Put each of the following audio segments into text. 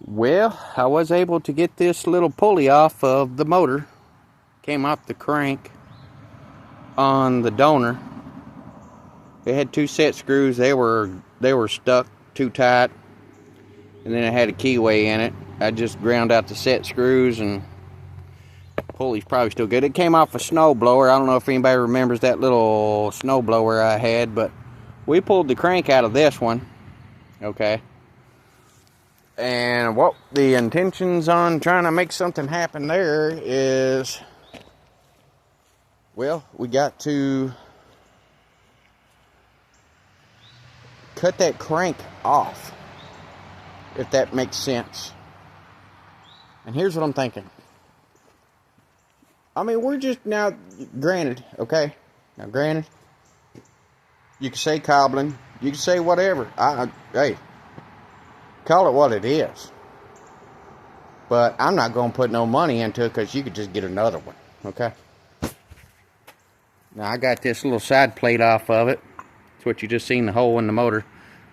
Well, I was able to get this little pulley off of the motor. Came off the crank on the donor. It had two set screws. They were stuck too tight, and then it had a keyway in it. I just ground out the set screws, and the pulley's probably still good. It came off a snow blower. I don't know if anybody remembers that little snow blower I had, but we pulled the crank out of this one. Okay. And what the intentions on trying to make something happen there is, well, we got to cut that crank off, if that makes sense. And here's what I'm thinking. I mean, we're just now, granted, okay? Now, granted, you can say cobbling, you can say whatever. Hey, call it what it is. But I'm not going to put no money into it because you could just get another one, okay? Now, I got this little side plate off of it. That's what you just seen, the hole in the motor.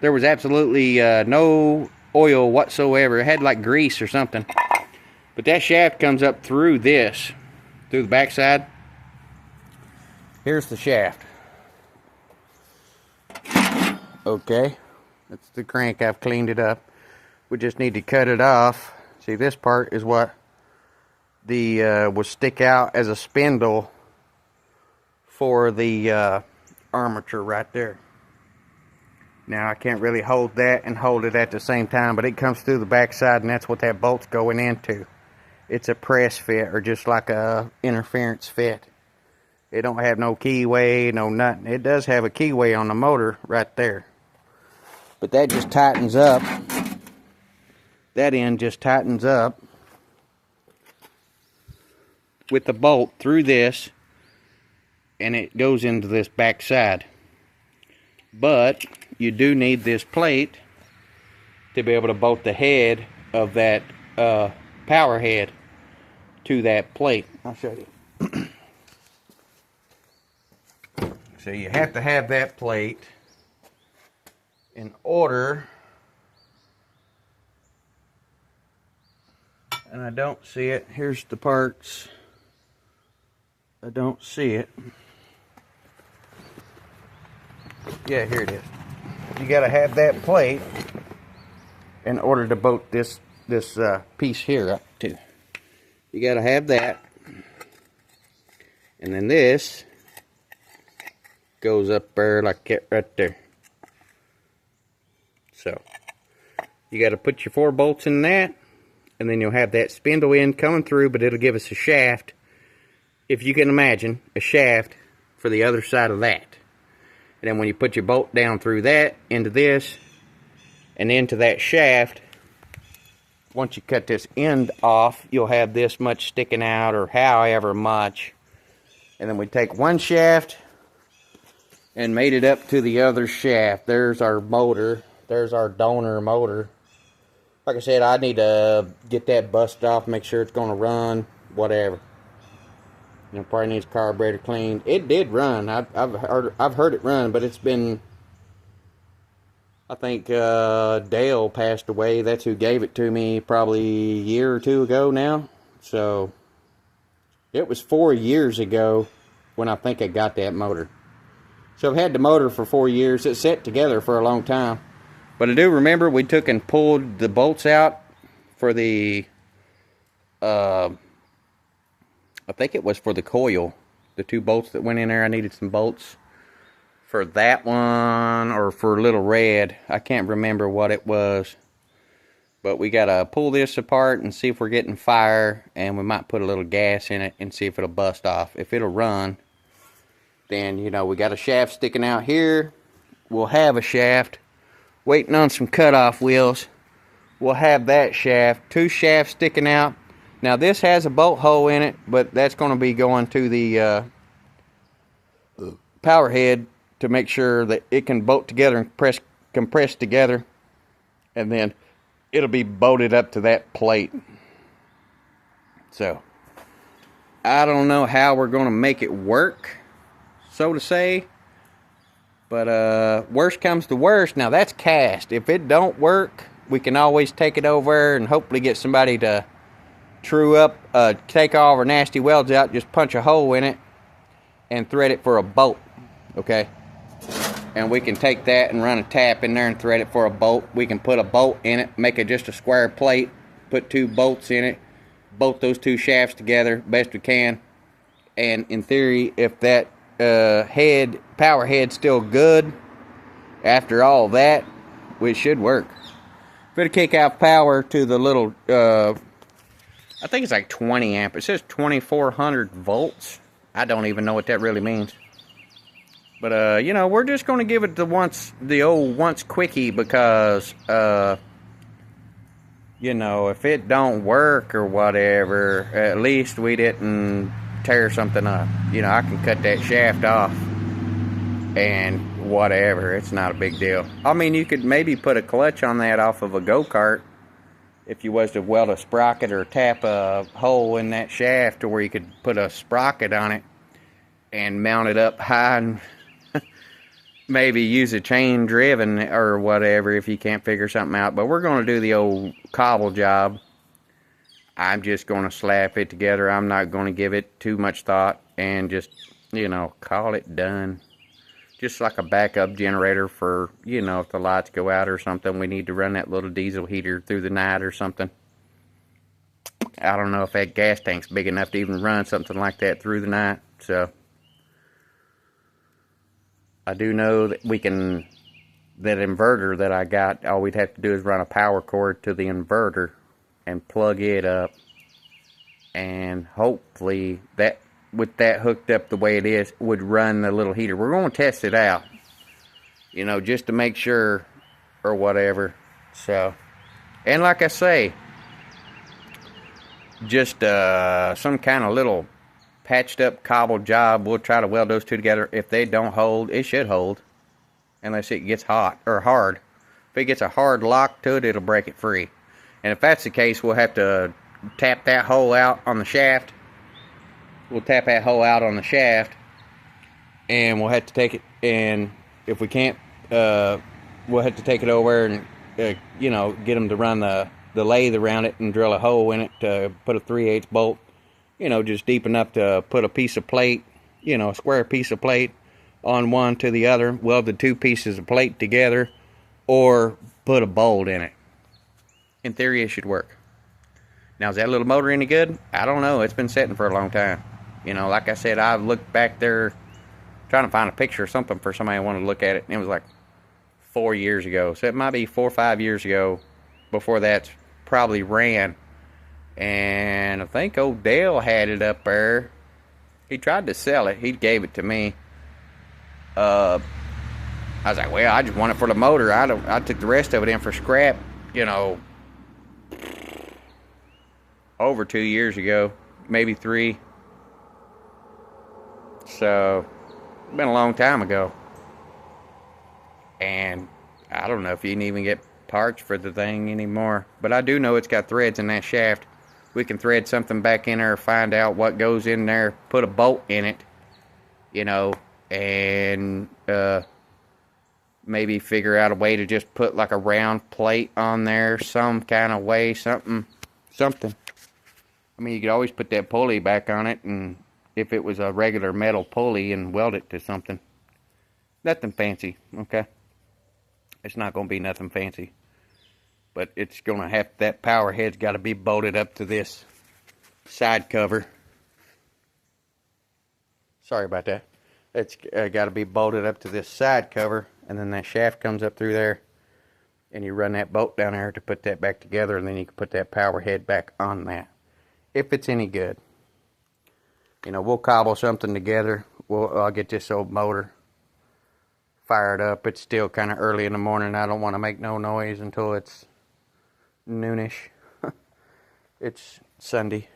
There was absolutely no oil whatsoever. It had like grease or something. But that shaft comes up through this, through the backside. Here's the shaft. Okay, that's the crank. I've cleaned it up. We just need to cut it off. See, this part is what the will stick out as a spindle for the armature right there. Now, I can't really hold that and hold it at the same time, but it comes through the backside, and that's what that bolt's going into. It's a press fit, or just like a interference fit. It don't have no keyway, no nothing. It does have a keyway on the motor right there. But that just tightens up. That end just tightens up with the bolt through this, and it goes into this back side. But you do need this plate to be able to bolt the head of that power head to that plate. I'll show you. So you have to have that plate in order. And I don't see it. Here's the parts. I don't see it. Yeah, here it is. You got to have that plate in order to bolt this piece here up to. You got to have that. And then this goes up there like that right there. So you got to put your 4 bolts in that, and then you'll have that spindle end coming through, but it'll give us a shaft, if you can imagine, a shaft for the other side of that. And then when you put your bolt down through that, into this, and into that shaft, once you cut this end off, you'll have this much sticking out, or however much. And then we take one shaft and made it up to the other shaft. There's our motor. There's our donor motor. Like I said, I need to get that busted off, make sure it's going to run, whatever. You know, probably needs carburetor cleaned. It did run. I've heard it run, but it's been, I think Dale passed away. That's who gave it to me probably a year or 2 ago now. So it was 4 years ago when I think I got that motor. So I've had the motor for 4 years. It's set together for a long time. But I do remember we took and pulled the bolts out for the, I think it was for the coil. The 2 bolts that went in there, I needed some bolts for that one, or for Little Red. I can't remember what it was. But we got to pull this apart and see if we're getting fire, and we might put a little gas in it and see if it'll bust off. If it'll run, then, you know, we got a shaft sticking out here. We'll have a shaft. Waiting on some cutoff wheels. We'll have that shaft. 2 shafts sticking out. Now this has a bolt hole in it, but that's going to be going to the power head to make sure that it can bolt together and compress together. And then it'll be bolted up to that plate. So I don't know how we're going to make it work, so to say. But worst comes to worst, now that's cast. If it don't work, we can always take it over and hopefully get somebody to true up, take all of our nasty welds out, just punch a hole in it and thread it for a bolt, okay? And we can take that and run a tap in there and thread it for a bolt. We can put a bolt in it, make it just a square plate, put 2 bolts in it, bolt those 2 shafts together best we can. And in theory, if that power head's still good after all that, it should work. If it'll kick out power to the little, I think it's like 20 amp. It says 2400 volts. I don't even know what that really means. But, you know, we're just going to give it the old once quickie because, you know, if it don't work or whatever, at least we didn't tear something up. You know, I can cut that shaft off and whatever. It's not a big deal. I mean, you could maybe put a clutch on that off of a go-kart if you was to weld a sprocket or tap a hole in that shaft to where you could put a sprocket on it and mount it up high and maybe use a chain driven or whatever if you can't figure something out. But we're going to do the old cobble job. I'm just going to slap it together. I'm not going to give it too much thought and just, you know, call it done. Just like a backup generator for, you know, if the lights go out or something, we need to run that little diesel heater through the night or something. I don't know if that gas tank's big enough to even run something like that through the night. So I do know that we can, that inverter that I got, all we'd have to do is run a power cord to the inverter and plug it up. And hopefully that, with that hooked up the way it is, would run the little heater. We're going to test it out, you know, just to make sure or whatever. So, and like I say, just some kind of little patched up cobble job. We'll try to weld those 2 together. If they don't hold, it should hold, unless it gets hot or hard. If it gets a hard lock to it, it'll break it free. And if that's the case, we'll have to tap that hole out on the shaft. We'll tap that hole out on the shaft, and we'll have to take it, and if we can't, we'll have to take it over and, you know, get them to run the lathe around it and drill a hole in it to put a 3/8 bolt, you know, just deep enough to put a piece of plate, you know, a square piece of plate on one to the other, weld the 2 pieces of plate together, or put a bolt in it. In theory, it should work. Now, is that little motor any good? I don't know. It's been sitting for a long time. You know, like I said, I've looked back there trying to find a picture or something for somebody who wanted to look at it, and it was like 4 years ago. So it might be 4 or 5 years ago. Before that's probably ran. And I think old Dale had it up there. He tried to sell it. He gave it to me. I was like, well, I just want it for the motor. I took the rest of it in for scrap, you know, over 2 years ago, maybe 3. So, it's been a long time ago. And I don't know if you can even get parts for the thing anymore. But I do know it's got threads in that shaft. We can thread something back in there, find out what goes in there, put a bolt in it, you know, and maybe figure out a way to just put like a round plate on there, some kind of way, something. I mean, you could always put that pulley back on it, and if it was a regular metal pulley, and weld it to something. Nothing fancy, okay? It's not going to be nothing fancy. But it's going to have, that power head's got to be bolted up to this side cover. Sorry about that. It's got to be bolted up to this side cover, and then that shaft comes up through there, and you run that bolt down there to put that back together, and then you can put that power head back on that, if it's any good. You know, we'll cobble something together. I'll get this old motor fired up. It's still kind of early in the morning. I don't want to make no noise until it's noonish. It's Sunday.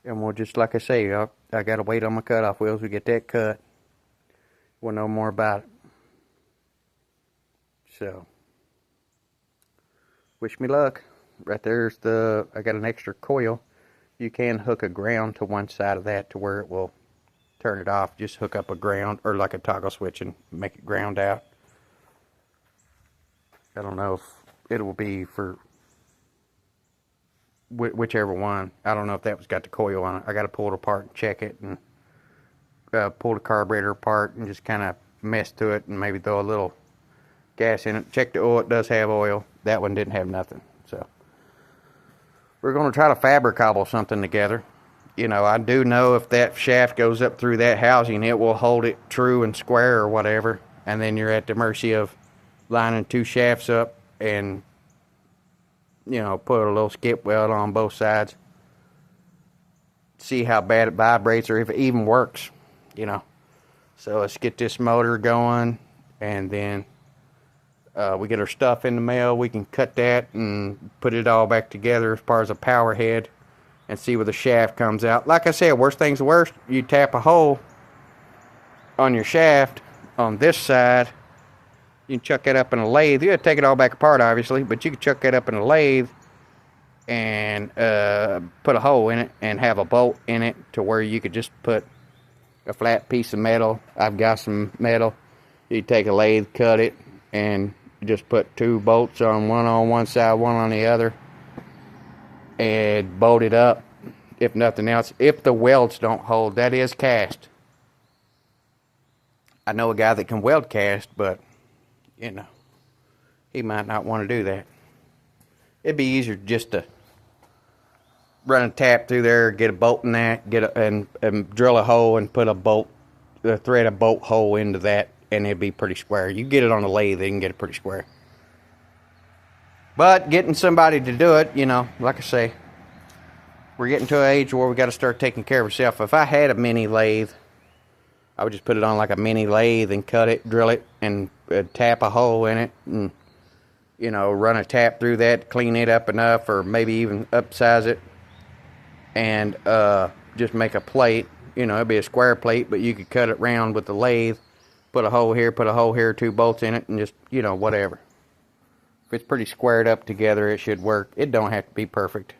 And we'll just, like I say, I got to wait on my cutoff wheels to get that cut. We'll know more about it. So, wish me luck. Right there's I got an extra coil. You can hook a ground to one side of that to where it will turn it off. Just hook up a ground or like a toggle switch and make it ground out. I don't know if it will be for whichever one. I don't know if that was got the coil on it. I got to pull it apart and check it, and pull the carburetor apart and just kind of mess to it and maybe throw a little gas in it. Check the oil. It does have oil. That one didn't have nothing. So we're going to try to fabric cobble something together. You know, I do know if that shaft goes up through that housing, it will hold it true and square or whatever, and then you're at the mercy of lining two shafts up and, you know, put a little skip weld on both sides. See how bad it vibrates or if it even works, you know. So let's get this motor going, and then we get our stuff in the mail. We can cut that and put it all back together as far as a power head and see where the shaft comes out. Like I said, worst thing's the worst, you tap a hole on your shaft on this side. You can chuck it up in a lathe. You gotta take it all back apart, obviously, but you can chuck it up in a lathe and put a hole in it and have a bolt in it to where you could just put a flat piece of metal. I've got some metal. You take a lathe, cut it, and just put two bolts on one side, one on the other, and bolt it up. If nothing else, if the welds don't hold, that is cast. I know a guy that can weld cast, but you know, he might not want to do that. It'd be easier just to run a tap through there, get a bolt in that, and drill a hole and put a bolt, thread a bolt hole into that, and it'd be pretty square. You get it on a lathe, you can get it pretty square. But getting somebody to do it, you know, like I say, we're getting to an age where we got to start taking care of ourselves. If I had a mini lathe, I would just put it on like a mini lathe and cut it, drill it, and tap a hole in it, and, you know, run a tap through that, clean it up enough, or maybe even upsize it, and just make a plate. You know, it'd be a square plate, but you could cut it round with the lathe, put a hole here, two bolts in it, and just, you know, whatever. If it's pretty squared up together, it should work. It don't have to be perfect.